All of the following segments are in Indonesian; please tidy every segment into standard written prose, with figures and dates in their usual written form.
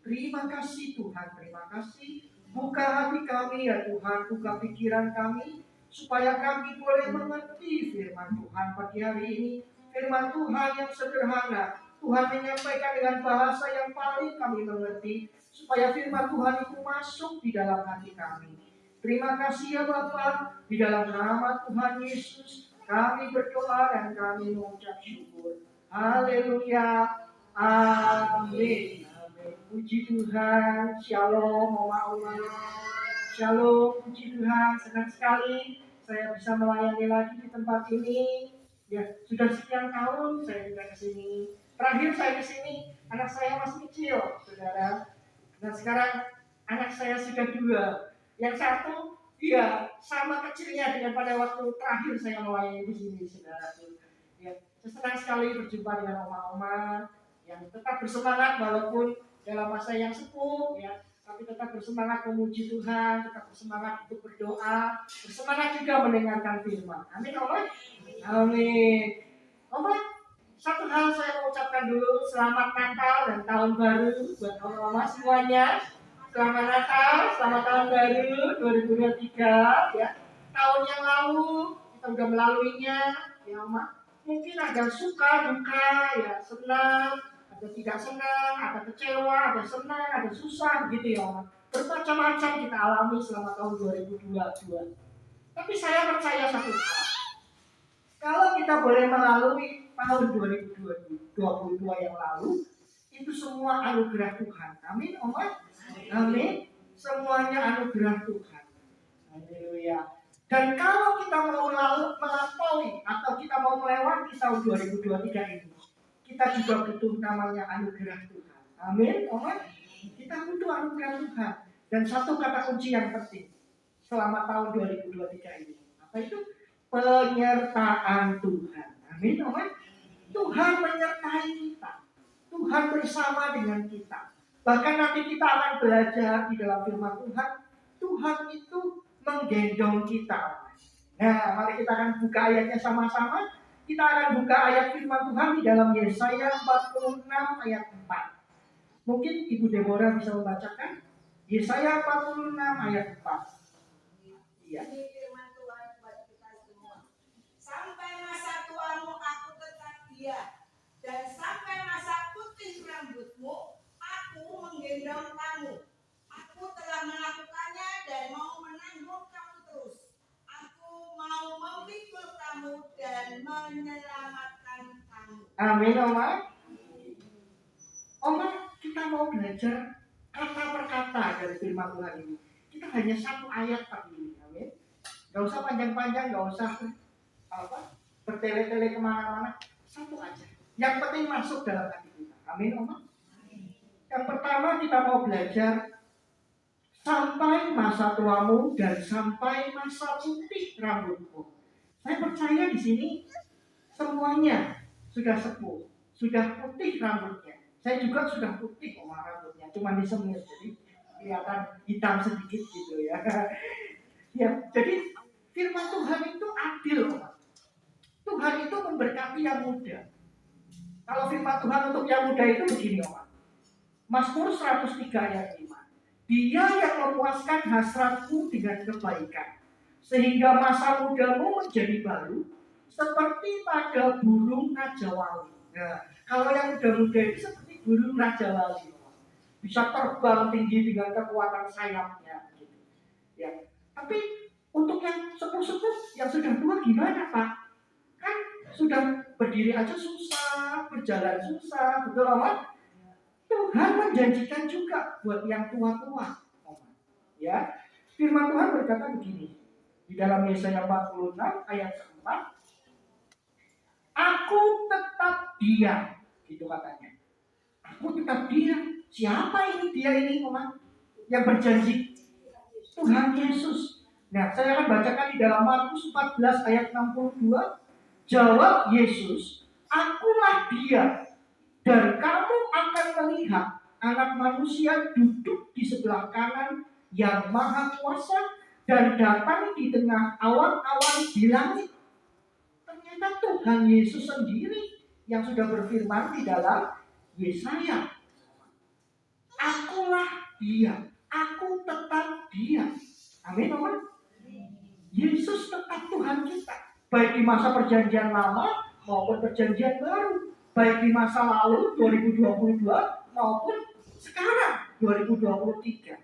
Terima kasih Tuhan, terima kasih. Buka hati kami ya Tuhan, buka pikiran kami, supaya kami boleh mengerti firman Tuhan pagi hari ini. Firman Tuhan yang sederhana, Tuhan menyampaikan dengan bahasa yang paling kami mengerti, supaya firman Tuhan itu masuk di dalam hati kami. Terima kasih ya Bapa, di dalam nama Tuhan Yesus, kami berdoa dan kami mengucap syukur. Haleluya. Amin. Puji Tuhan. Shalom Oma-Oma. Shalom, puji Tuhan. Senang sekali saya bisa melayani lagi di tempat ini. Ya, sudah sekian tahun saya juga ke sini. Terakhir saya ke sini, anak saya masih kecil, saudara. Dan sekarang anak saya sudah 2. Yang satu, dia sama kecilnya dengan pada waktu terakhir saya melayani di sini, saudara. Ya, saya senang sekali berjumpa dengan oma-oma yang tetap bersemangat walaupun dalam masa yang sepuh, ya, tapi tetap bersemangat memuji Tuhan, tetap bersemangat untuk berdoa, bersemangat juga mendengarkan firman. Amin, Oma. Amin. Oma, satu hal saya mengucapkan dulu, selamat Natal dan tahun baru buat Oma semuanya. Selamat Natal, selamat tahun baru 2023, ya. Tahun yang lalu kita udah melaluinya, ya Oma. Mungkin ada suka, duka, ya, senang, ada tidak senang, ada kecewa, ada senang, ada susah, gitu ya Oma. Bermacam-macam kita alami selama tahun 2022. Tapi saya percaya satu hal. Kalau kita boleh melalui tahun 2022 yang lalu, itu semua anugerah Tuhan. Amin, Oma. Amin. Semuanya anugerah Tuhan. Haleluya. Dan kalau kita mau melampaui atau kita mau melewati tahun 2023 ini, kita juga butuh namanya anugerah Tuhan. Amin, Oma. Kita butuh anugerah Tuhan. Dan satu kata kunci yang penting selama tahun 2023 ini, apa itu? Penyertaan Tuhan. Amin, Oma. Tuhan menyertai kita. Tuhan bersama dengan kita. Bahkan nanti kita akan belajar di dalam firman Tuhan. Tuhan itu menggendong kita. Nah, mari kita akan buka ayatnya sama-sama. Kita akan buka ayat firman Tuhan di dalam Yesaya 46 ayat 4. Mungkin Ibu Deborah bisa membacakan Yesaya 46 ayat 4. Iya. Sampai masa tuamu aku tetap dia, dan sampai masa putih rambutmu aku menggendong kamu. Aku telah melakukannya dan mau menanggung kamu terus. Aku mau memikul kamu dan menyelamatkan kamu. Amin, Oma. Oma, kita mau belajar kata per kata dari firman Tuhan ini. Kita hanya satu ayat pagi ini. Amin. Gak usah panjang-panjang, gak usah bertele-tele kemana-mana. Satu aja. Yang penting masuk dalam hati kita. Amin, Oma. Yang pertama kita mau belajar sampai masa tuamu dan sampai masa putih rambutmu. Saya percaya di sini semuanya sudah sepuh, sudah putih rambutnya. Saya juga sudah putih Oma rambutnya, cuma disemir jadi kelihatan hitam sedikit gitu ya. Ya, jadi firman Tuhan itu adil, Oma. Tuhan itu memberkati yang muda. Kalau firman Tuhan untuk yang muda itu begini, Oma. Mazmur 103 ayat 5. Dia yang memuaskan hasratmu dengan kebaikan, sehingga masa mudamu menjadi baru, seperti pada burung raja wali. Nah, kalau yang muda-muda itu seperti burung raja wali, bisa terbang tinggi dengan kekuatan sayapnya. Gitu. Ya. Tapi untuk yang sepuh-sepuh, yang sudah tua gimana Pak? Kan sudah berdiri aja susah, berjalan susah, betul Pak? Tuhan menjanjikan juga buat yang tua-tua. Ya, firman Tuhan berkata begini di dalam Yesaya 46 ayat 4. Aku tetap diam, gitu katanya. Aku tetap diam. Siapa ini dia ini, Oma? Yang berjanji Tuhan Yesus. Nah, saya akan bacakan di dalam Markus 14 ayat 62. Jawab Yesus, akulah dia. Dan kamu akan melihat Anak Manusia duduk di sebelah kanan yang Maha Kuasa dan datang di tengah awan-awan di langit. Ternyata Tuhan Yesus sendiri yang sudah berfirman di dalam Yesaya. Aku dia. Aku tetap dia. Amin, Oma. Yesus tetap Tuhan kita. Baik di masa perjanjian lama maupun perjanjian baru. Baik di masa lalu 2022 maupun sekarang 2023.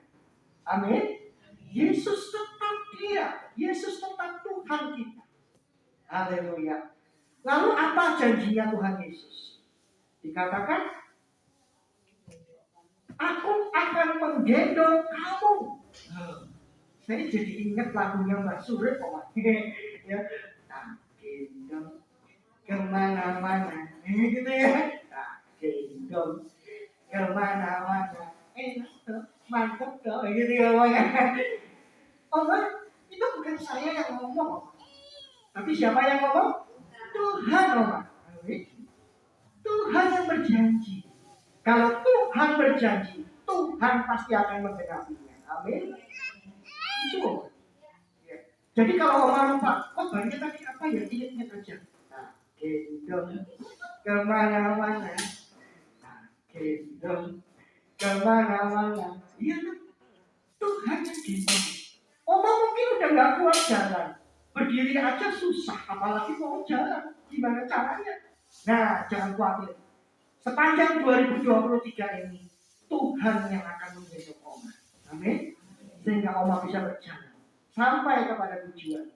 Amin. Yesus tetap dia. Yesus tetap Tuhan kita. Haleluya. Lalu apa janjinya Tuhan Yesus? Dikatakan, aku akan menggendong kamu. Saya jadi ingat lagunya Mbak Sure kok. Ya, tak gendong kemana-mana. Gitu ya. Tak gendong kemana-mana. Enak tuh, mantap tuh. Gitu ya. Mbak, itu bukan saya yang ngomong. Tapi siapa yang ngomong? Tuhan, Mbak. Tuhan yang berjanji. Kalau Tuhan berjanji, Tuhan pasti akan menggenapinya. Amin. Itu. Ya. Jadi kalau orang lupa, banyak tadi apa ya? Ingat aja. Nah, gendong kemana-mana. Nah, gendong kemana-mana. Iya kan? Tuhan yang gendong. Oma mungkin udah nggak kuat jalan. Berdiri aja susah, apalagi mau jalan. Gimana caranya? Nah, jangan khawatir. Sepanjang 2023 ini, Tuhan yang akan menggendong Oma. Amin. Sehingga Oma bisa berjalan sampai kepada tujuan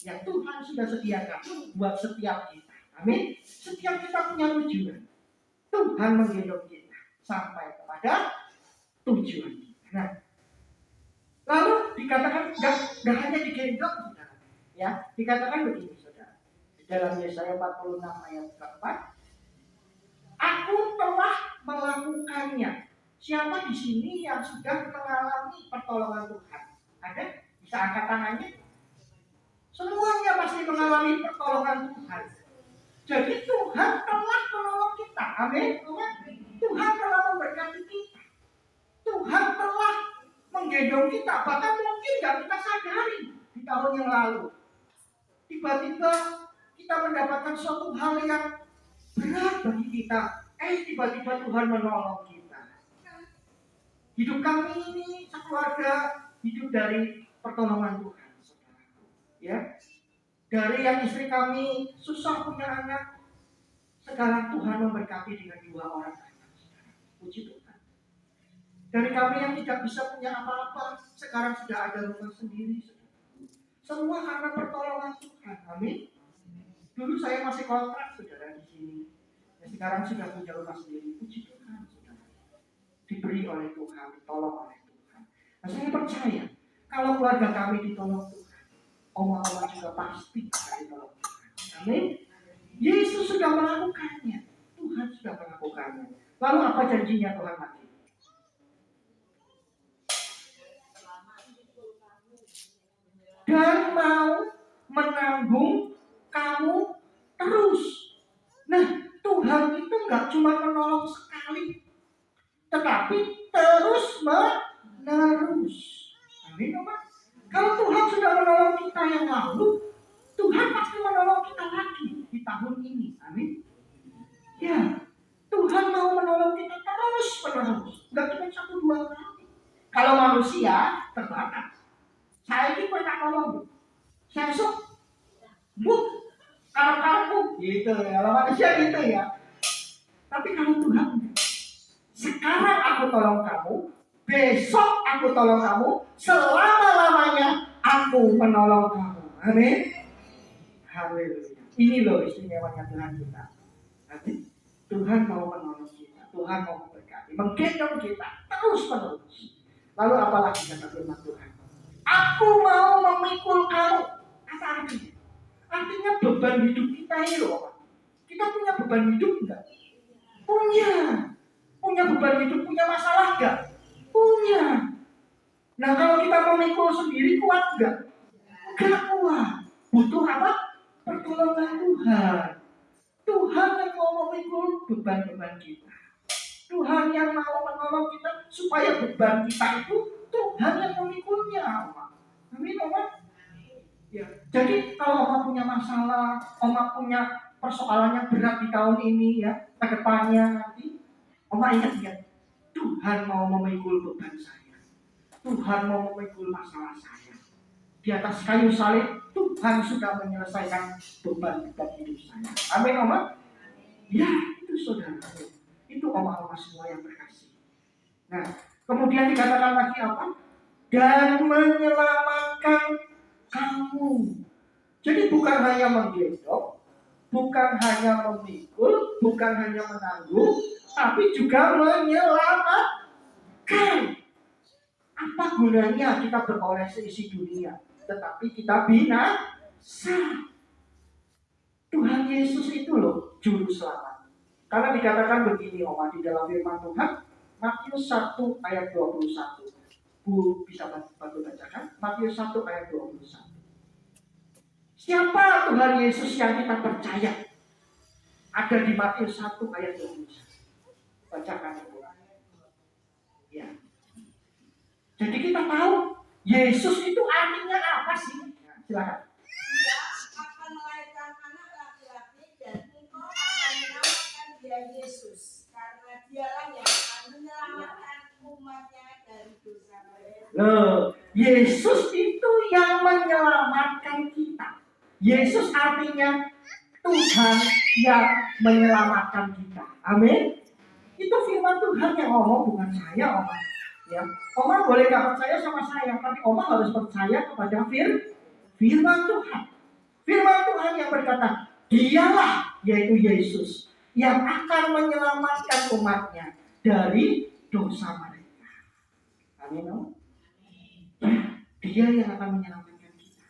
yang Tuhan sudah sediakan buat setiap kita. Amin. Setiap kita punya tujuan. Tuhan menggendong kita sampai kepada tujuan kita. Nah, lalu dikatakan gak hanya digendong, saudara. Ya, dikatakan begini, saudara. Di dalam Yesaya 46 ayat keempat, aku telah melakukannya. Siapa di sini yang sudah mengalami pertolongan Tuhan? Ada? Bisa angkat tangannya? Semuanya pasti mengalami pertolongan Tuhan. Jadi Tuhan telah menolong kita. Amin. Tuhan telah memberkati kita. Tuhan telah menggendong kita. Bahkan mungkin tidak kita sadari di tahun yang lalu. Tiba-tiba kita mendapatkan suatu hal yang berat bagi kita. Tiba-tiba Tuhan menolong kita. Hidup kami ini sekeluarga hidup dari pertolongan Tuhan, saudaraku. Ya, dari yang istri kami susah punya anak, sekarang Tuhan memberkati dengan 2 orang anak. Puji Tuhan. Dari kami yang tidak bisa punya apa-apa, sekarang sudah ada rumah sendiri. Semua karena pertolongan Tuhan. Amin. Dulu saya masih kontrak, saudara, di sini. Ya, sekarang sudah punya rumah sendiri. Puji Tuhan, saudara. Diberi oleh Tuhan, ditolong oleh Tuhan. Nah, saya percaya kalau keluarga kami ditolong Tuhan, oma-oma juga pasti ditolong Tuhan. Amin. Yesus sudah melakukannya. Tuhan sudah melakukannya. Lalu apa janjinya Tuhan lagi? Dan mau menanggung kamu terus. Nah, Tuhan itu nggak cuma menolong sekali, tetapi terus menerus. Amin, Pak. Kalau Tuhan sudah menolong kita yang lalu, Tuhan pasti menolong kita lagi di tahun ini. Amin. Ya, Tuhan mau menolong kita terus menerus. Nggak cuma 1-2 kali. Kalau manusia terbatas. Saya ini pernah nolong. Saya kalau gitu ya. Kalau manusia gitu ya. Tapi kalau Tuhan, sekarang aku tolong kamu, besok aku tolong kamu, selama-lamanya aku menolong kamu. Amin. Haleluya. Ini loh istimewanya Tuhan kita. Amin. Tuhan mau menolong kita. Tuhan mau memberkati, menggendong kita terus menerus. Lalu apalagi kata firman Tuhan? Aku mau memikul kamu. Apa artinya? Artinya beban hidup kita ini loh, Pak. Kita punya beban hidup enggak? Punya. Punya beban hidup, punya masalah enggak? Punya. Nah, kalau kita memikul sendiri kuat enggak? Enggak kuat. Butuh apa? Pertolongan Tuhan. Tuhan yang mau memikul beban-beban kita. Tuhan yang mau menolong kita supaya beban kita itu Tuhan yang memikulnya. Amin, Oma. Ya. Jadi kalau Oma punya masalah, Oma punya persoalan yang berat di tahun ini ya, ke depannya nanti, Oma ingat ya, Tuhan mau memikul beban saya. Tuhan mau memikul masalah saya. Di atas kayu salib, Tuhan sudah menyelesaikan beban-beban hidup saya. Amin, Oma? Ya, itu saudara. Itu oma-oma semua yang berkasih. Nah, kemudian dikatakan lagi apa? Dan menyelamatkan kamu. Jadi bukan hanya menggendong, bukan hanya memikul, bukan hanya menanggung, tapi juga menyelamatkan. Apa gunanya kita beroleh seisi dunia, tetapi kita binasa? Tuhan Yesus itu loh juru selamat. Karena dikatakan begini, Oma, di dalam firman Tuhan, Matius 1 ayat 21. Bu bisa bantu bacakan? Matius 1 ayat 21. Siapa Tuhan Yesus yang kita percaya? Ada di Matius 1 ayat 21. Bacakan itu. Ya. Jadi kita tahu Yesus itu artinya apa sih? Nah, silakan. Dia akan melahirkan anak laki-laki dan engkau akan menamakan dia Yesus, karena dialah yang akan menyelamatkan umatnya dari dosa mereka. Loh, Yesus itu yang menyelamatkan kita. Yesus artinya Tuhan yang menyelamatkan kita. Amin. Itu firman Tuhan yang ngomong, bukan saya, Oma. Ya, Oma boleh gak percaya sama saya, tapi Oma harus percaya kepada firman Tuhan. Firman Tuhan yang berkata, dialah, yaitu Yesus, yang akan menyelamatkan umatnya dari dosa mereka. Amin, Oma. Dia yang akan menyelamatkan kita.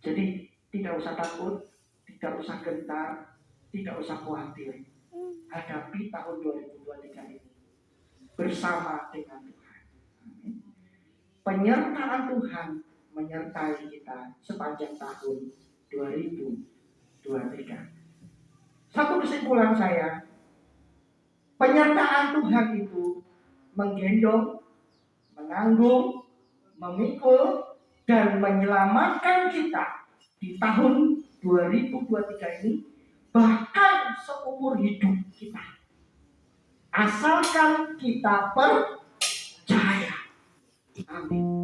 Jadi tidak usah takut, tidak usah gentar, tidak usah khawatir. Hadapi tahun 2023 ini bersama dengan Tuhan. Amin. Penyertaan Tuhan menyertai kita sepanjang tahun 2023. Satu kesimpulan saya, penyertaan Tuhan itu menggendong, menanggung, memikul, dan menyelamatkan kita di tahun 2023 ini, bahkan seumur hidup kita. Asalkan kita percaya. Amin.